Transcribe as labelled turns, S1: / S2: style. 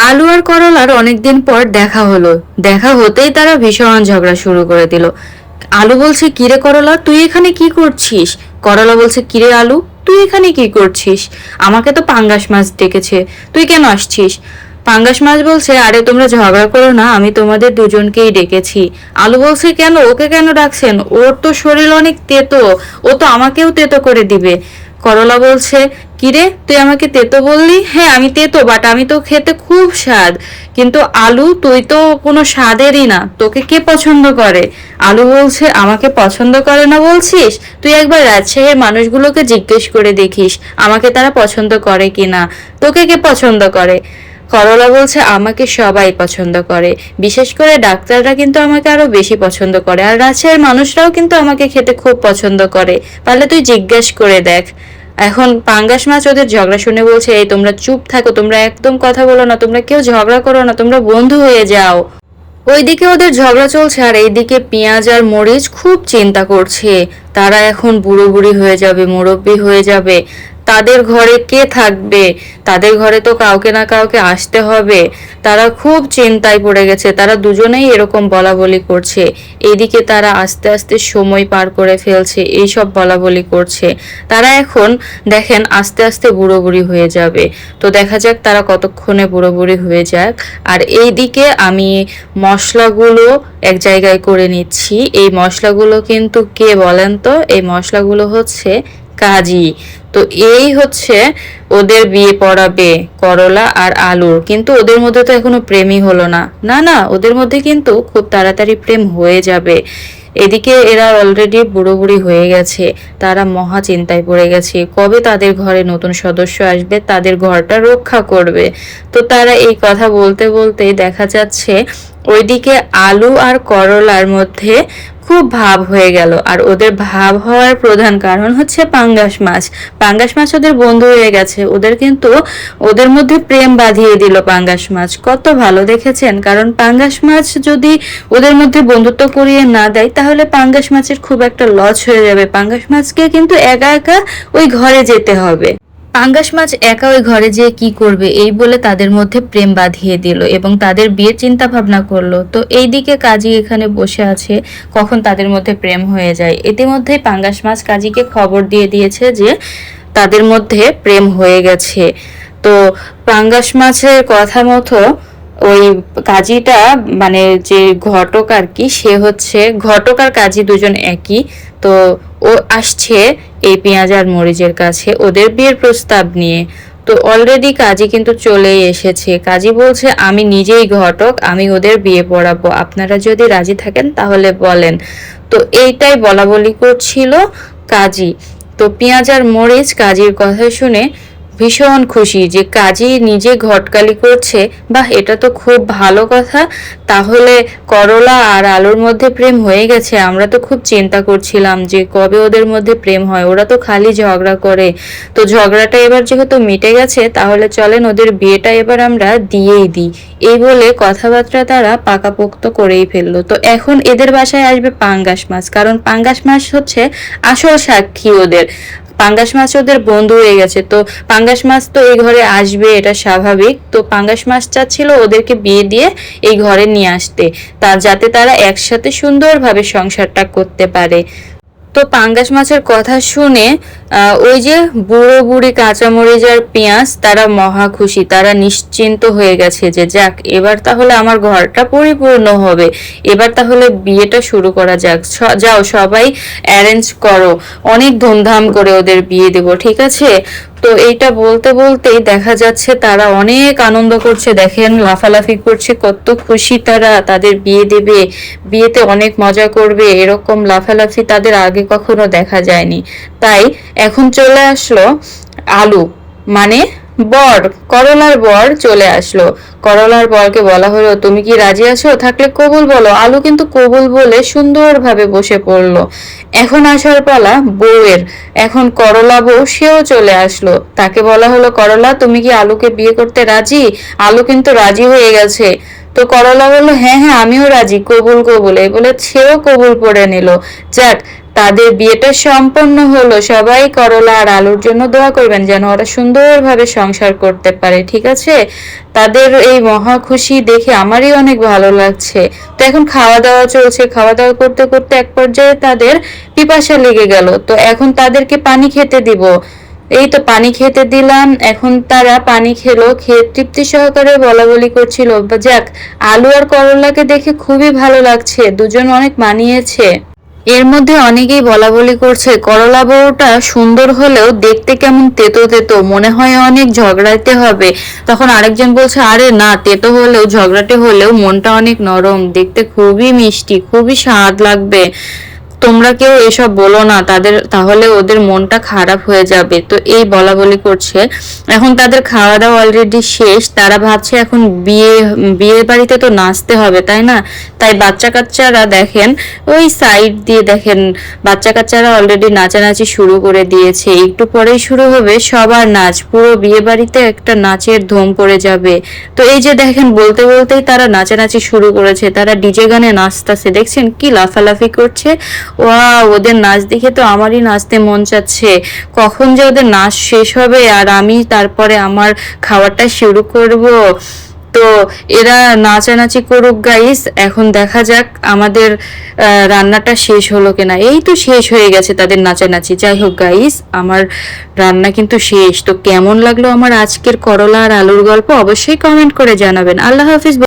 S1: আলু আর করলার অনেকদিন পর দেখা হলো। দেখা হতেই তারা ভীষণ ঝগড়া শুরু করে দিল। আলু বলছে, কিরে করলা, তুই এখানে কি করছিস? করলা বলছে, কিরে আলু, তুই এখানে কি করছিস? আমাকে তো পাঙ্গাস মাছ ডেকেছে, তুই কেন আসছিস? পাঙ্গাস মাছ বলছে, আরে তোমরা ঝগড়া করো না, আমি তোমাদের দুজনকেই ডেকেছি। আলু বলছে, কেন, ওকে কেন ডাকছেন? ওর তো শরীর অনেক তেতো, ও তো আমাকেও তেতো করে দিবে। করলা বলছে, কিরে, তুই আমাকে তেতো বললি? হ্যাঁ আমি তেতো, বাট আমি তো খেতে খুব স্বাদ। কিন্তু আলু, তুই তো কোনো স্বাদেরই না, তোকে কে পছন্দ করে? আলু বলছে, আমাকে পছন্দ করে না বলছিস? তুই একবার রাজশাহীর মানুষগুলোকে জিজ্ঞেস করে দেখিস আমাকে তারা পছন্দ করে কিনা। তোকে কে পছন্দ করে? করলা বলছে, আমাকে সবাই পছন্দ করে, বিশেষ করে ডাক্তাররা কিন্তু আমাকে আরো বেশি পছন্দ করে, আর রাজশাহীর মানুষরাও কিন্তু আমাকে খেতে খুব পছন্দ করে, পারলে তুই জিজ্ঞেস করে দেখ। এখন পাঙ্গাস মাছ ওদের ঝগড়া শুনে বলছে, এই তোমরা চুপ থাকো, তোমরা একদম কথা বলো না, তোমরা কেউ ঝগড়া করো না, তোমরা বন্ধু হয়ে যাও। ওইদিকে ওদের ঝগড়া চলছে আর এইদিকে পেঁয়াজ আর মরিচ খুব চিন্তা করছে। তারা এখন বুড়ো বুড়ি হয়ে যাবে, মুরব্বি হয়ে যাবে, তাদের ঘরে কে থাকবে? তাদের ঘরে তো কাউকে না কাউকে আসতে হবে। তারা খুব চিন্তায় পড়ে গেছে, তারা দুজনেই এরকম বলা বলি করছে। এইদিকে তারা আস্তে আস্তে সময় পার করে ফেলছে, এইসব বলা বলি করছে। তারা এখন দেখেন আস্তে আস্তে বুড়ো বুড়ি হয়ে যাবে। তো দেখা যাক তারা কতক্ষণে বুড়ো বুড়ি হয়ে যাক। আর এইদিকে আমি মশলাগুলো এক জায়গায় করে নিচ্ছি। এই মশলাগুলো কিন্তু কে বলেন তো? এই মশলাগুলো হচ্ছে কাজী। তো এই হচ্ছে ওদের বিয়ে পড়াবে করলা আর আলুর, কিন্তু ওদের মধ্যে তো এখনো প্রেমই হলো না। না না, ওদের মধ্যে কিন্তু খুব তাড়াতাড়ি প্রেম হয়ে যাবে। এদিকে এরা অলরেডি বুড়ো বুড়ি হয়ে গেছে, তারা মহা চিন্তায় পড়ে গেছে কবে তাদের ঘরে নতুন সদস্য আসবে, তাদের ঘরটা রক্ষা করবে। তো তারা এই কথা বলতে বলতে দেখা যাচ্ছে ওইদিকে আলু আর করলার মধ্যে খুব ভাব হয়ে গেল। আর ওদের ভাব হওয়ার প্রধান কারণ হচ্ছে পাঙ্গাস মাছ। পাঙ্গাস মাছ ওদের বন্ধু হয়ে গেছে, ওদের কিন্তু ওদের মধ্যে প্রেম বাঁধিয়ে দিল পাঙ্গাস মাছ। কত ভালো দেখেছেন? কারণ পাঙ্গাস মাছ যদি ওদের মধ্যে বন্ধুত্ব করিয়ে না দেয় তাহলে পাঙ্গাস মাছের খুব একটা লস হয়ে যাবে। পাঙ্গাস মাছকে কিন্তু একা একা ওই ঘরে যেতে হবে। পাঙ্গাস মাছ একা ওই ঘরে যেয়ে কি করবে, এই বলে তাদের মধ্যে প্রেম বাঁধিয়ে দিল এবং তাদের বিয়ের চিন্তা ভাবনা করলো। তো এইদিকে কাজী এখানে বসে আছে, কখন তাদের মধ্যে প্রেম হয়ে যায়। ইতিমধ্যেই পাঙ্গাস মাছ কাজীকে খবর দিয়ে দিয়েছে যে তাদের মধ্যে প্রেম হয়ে গেছে। তো পাঙ্গাস মাছের কথা মতো ওই কাজীটা, মানে যে ঘটক আর কি, সে হচ্ছে ঘটক আর কাজী দুজন একই। তো ও আসছে এই পেঁয়াজ আর মরিচের কাছে ওদের বিয়ের প্রস্তাব নিয়ে। তো অলরেডি কাজী কিন্তু চলেই এসেছে। কাজী বলছে, আমি নিজেই ঘটক, আমি ওদের বিয়ে পড়াবো, আপনারা যদি রাজি থাকেন তাহলে বলেন। তো এইটাই বলা বলি করছিল কাজী। তো পেঁয়াজ আর মরিচ কাজীর কথা শুনে ভীষণ খুশি যে কাজী নিজে ঘটকালি করছে। বাহ, এটা তো খুব ভালো কথা। তাহলে করলা আর আলুর মধ্যে প্রেম হয়ে গেছে। আমরা তো খুব চিন্তা করছিলাম যে কবে ওদের মধ্যে প্রেম হয়, ওরা তো খালি ঝগড়া করে। তো ঝগড়াটা এবার যেহেতু মিটে গেছে তাহলে চলেন ওদের বিয়েটা এবার আমরা দিয়েই দিই। এই বলে কথাবার্তা তারা পাকাপোক্ত করেই ফেললো। তো এখন এদের বাসায় আসবে পাঙ্গাস মাছ, কারণ পাঙ্গাস মাছ হচ্ছে আসল সাক্ষী ওদের। পাঙ্গাস মাছ ওদের বন্ধু হয়ে গেছে, তো পাঙ্গাস মাছ তো এই ঘরে আসবে, এটা স্বাভাবিক। তো পাঙ্গাস মাছ চাচ্ছিল ওদেরকে বিয়ে দিয়ে এই ঘরে নিয়ে আসতে, তা যাতে তারা একসাথে সুন্দরভাবে সংসারটা করতে পারে। তো পাঙ্গাস মাছের কথা শুনে ওই যে বুড়ো বুড়ি কাঁচামরিচ আর পেঁয়াজ তারা মহা খুশি, তারা নিশ্চিন্ত হয়ে গেছে যে যাক, এবার তাহলে আমার ঘরটা পরিপূর্ণ হবে, এবার তাহলে বিয়েটা শুরু করা যাক। যাও সবাই অ্যারেঞ্জ করো, অনেক ধুমধাম করে ওদের বিয়ে দেব, ঠিক আছে? তো এইটা বলতে বলতেই দেখা যাচ্ছে তারা অনেক আনন্দ করছে, দেখেন লাফালাফি করছে, কত খুশি তারা, তাদের বিয়ে দেবে, বিয়েতে অনেক মজা করবে, এরকম লাফালাফি তাদের আগে কখনো দেখা যায়নি। তাই এখন চলে আসলো আলু, মানে বর, করলার বর চলে আসলো। করলার বরকে বলা হলো, তুমি কি রাজি আছো? থাকলে কবুল বলো। আলু কিন্তু কবুল বলে সুন্দরভাবে বসে পড়লো। এখন আসার পালা বউয়ের। এখন করলা বউ সেও চলে আসলো, তাকে বলা হলো, করলা তুমি কি আলুকে বিয়ে করতে রাজি? আলু কিন্তু রাজি হয়ে গেছে। তো করলা বললো, হ্যাঁ হ্যাঁ আমিও রাজি, কবুল কবুল, এই বলে সেও কবুল পড়ে নিল। যাক, তাদের বিয়েটা সম্পন্ন হলো। সবাই করলা আর আলুর জন্য দোয়া করবেন যেন ওরা সুন্দরভাবে সংসার করতে পারে, ঠিক আছে? তাদের এই মহা খুশি দেখে আমারই অনেক ভালো লাগছে। তো এখন খাওয়া দাওয়া চলছে, খাওয়া দাওয়া করতে করতে এক পর্যায়ে তাদের পিপাসা লেগে গেল। তো এখন তাদেরকে পানি খেতে দিব। এই তো পানি খেতে দিলাম, এখন তারা পানি খেলো, খেয়ে তৃপ্তি সহকারে বলাবলি করছিল। যাক, আলু আর করলাকে দেখে খুবই ভালো লাগছে, দুজন অনেক মানিয়েছে। এর মধ্যে অনেকেই বলাবলি করছে করলা বউটা সুন্দর হলেও দেখতে কেমন তেতো তেতো, মনে হয় অনেক ঝগড়াতে হবে। তখন আরেকজন বলছে আরে না, তেতো হলেও ঝগড়াটে হলেও মনটা অনেক নরম, দেখতে খুবই মিষ্টি, খুবই স্বাদ লাগবে। তোমরা কেউ এসব বলো না তাদের, তাহলে ওদের মনটা খারাপ হয়ে যাবে। তো এই বলাবলি করছে। এখন তাদের খাওয়া দাওয়া অলরেডি শেষ, তারা ভাবছে এখন বিয়ে বাড়িতে তো নাচতে হবে তাই না? তাই বাচ্চা কাচ্চারা দেখেন ওই সাইড দিয়ে দেখেন বাচ্চা কাচ্চারা অলরেডি নাচানাচি শুরু করে দিয়েছে। একটু পরেই শুরু হবে সবার নাচ, পুরো বিয়ে বাড়িতে একটা নাচের ধুম পড়ে যাবে। তো এই যে দেখেন বলতে বলতেই তারা নাচানাচি শুরু করেছে, তারা ডিজে গানে নাচতেছে, দেখছেন কি লাফালাফি করছে। ওয়াও, ওদের নাচ দেখে তো আমারই নাচতে মন চাচ্ছে। কখন যে ওদের নাচ শেষ হবে আর আমি তারপরে আমার খাবারটা শুরু করব। তো এরা নাচানাচি করুক গাইস, এখন দেখা যাক আমাদের রান্নাটা শেষ হলো কিনা। এই তো শেষ হয়ে গেছে তাদের নাচানাচি। যাই হোক গাইস, আমার রান্না কিন্তু শেষ। তো কেমন লাগলো আমার আজকের করলা আর আলুর গল্প অবশ্যই কমেন্ট করে জানাবেন। আল্লাহ হাফিজ।